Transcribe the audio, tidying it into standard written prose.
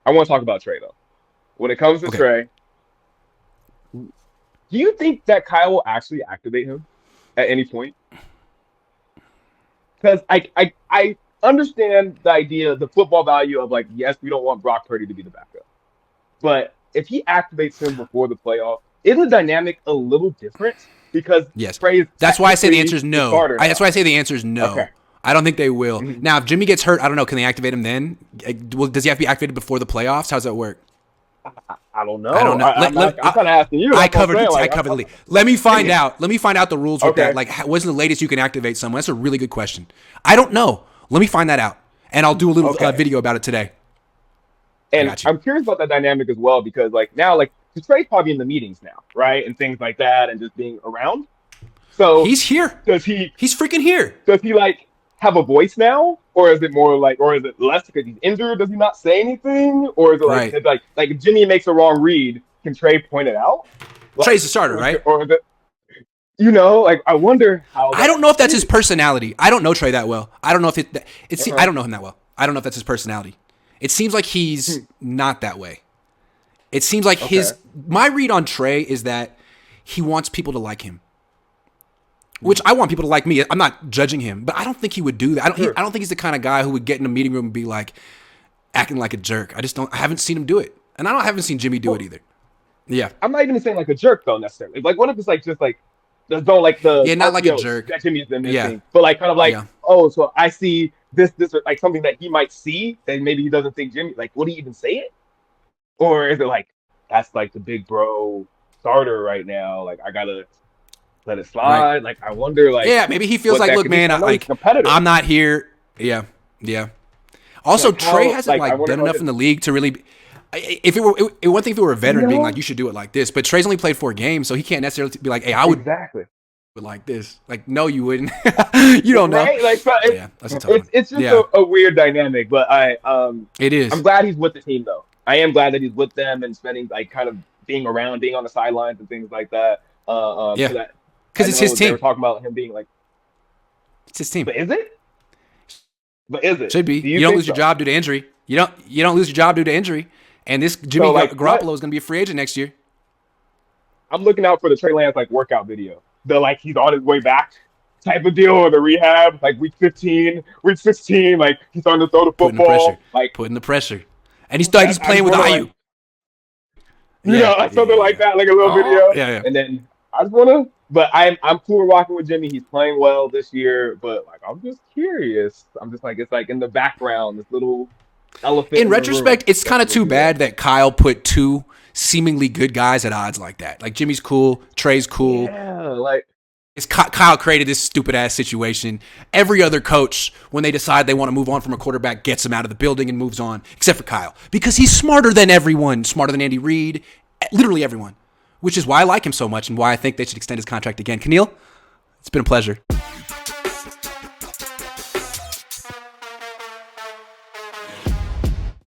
I want to talk about Trey though. When it comes to Okay. Trey, do you think that Kyle will actually activate him at any point? Because I understand the idea, the football value of like, yes, we don't want Brock Purdy to be the backup, but if he activates him before the playoff, is the dynamic a little different because Yes. Trey is That's why I say the answer technically is the no. starter That's why now? I say the answer is Okay. no. I don't think they will. Mhm. Now, if Jimmy gets hurt, I don't know. Can they activate him then? Well, does he have to be activated before the playoffs? How does that work? I don't I don't know. know. I'm kind of asking you. I That's what I'm covered saying. the I Like, covered the league. Let me find out. Let me find out the rules with that. okay, Like, what's the latest you can activate someone? That's a really good question. I don't know. Let me find that out, and I'll do a little okay. video about it today. I And got you. I'm curious about that dynamic as well because like now, like, 'cause Trey's probably in the meetings now, right, and things like that, and just being around. So He's here. does he He's freaking here. does he like have a voice now, or is it more like, or is it less because he's injured? Does he not say anything, or is it like Right. like if Jimmy makes a wrong read, can Trey point it out? Trey's Like, the starter, right? or is it, like I wonder how I don't that know if that's his is. personality. I don't know Trey that well. I don't know if it's. I Uh-huh. don't know him that well. I don't know if that's his personality. It seems like he's Hmm. not that way. It seems like Okay. his. My read on Trey is that he wants people to like him, which Hmm. I want people to like me. I'm not judging him, but I don't think he would do that. Sure. I don't think he's the kind of guy who would get in a meeting room and be like acting like a jerk. I just don't. I haven't seen him do it, and I haven't seen Jimmy do it Well, either. Yeah, I'm not even saying like a jerk though necessarily. Like, what if it's like just like the zone, like the yeah, not like a RPOs jerk. that Jimmy's been Yeah, missing, but like kind of like, yeah. oh, so I see this, or like something that he might see that maybe he doesn't think Jimmy. Like, would he even say it, or is it like that's like the big bro starter right now? Like, I gotta let it Right. slide. Like, I wonder like Yeah, maybe he feels what like, that look, could be. man, 'Cause I know he's a like competitor. I'm not here. Yeah, yeah. So Also, like Trey how, hasn't like I like wonder done how enough his, in the league to really. If it were one thing if it were a you veteran being like know, you should do it like this, but Trey's only played 4 games, so he can't necessarily be like, hey, I would do exactly. it like this. Like, no, you wouldn't. You don't know. Right? Like, so Yeah, that's a tough one. it's just Yeah, a weird dynamic. But it I'm is. glad he's with the team though. I am glad that he's with them and spending like kind of being around, being on the sidelines and things like that. Yeah, Because I because it's his know they were team. talking about him being like, It's his team. but is it? But is it? Should be. Do You you don't think lose your so? job due to injury. You don't lose your job due to injury. And this So Jimmy like, what? Garoppolo is going to be a free agent next year. I'm looking out for the Trey Lance like workout video. The like he's on his way back type of deal, or the rehab, like week 15, week 16, like he's starting to throw the Putting the pressure. football. Like Putting the pressure. And he's I playing just with want to IU. like, Yeah, like yeah, something yeah, like yeah. that, like a little Oh, video. yeah, yeah. And then I just wanna, but I'm cool rocking with Jimmy. He's playing well this year, but like I'm just curious. I'm just like it's like in the background, this little elephant In in the room. retrospect, it's That's kind of what too you want. bad that Kyle put two seemingly good guys at odds like that. Like Jimmy's cool, Trey's cool. Yeah, like Kyle created this stupid ass situation. Every other coach, when they decide they want to move on from a quarterback, gets him out of the building and moves on, except for Kyle, because he's smarter than everyone, smarter than Andy Reid, literally everyone. Which is why I like him so much and why I think they should extend his contract again. Khaneal, it's been a pleasure.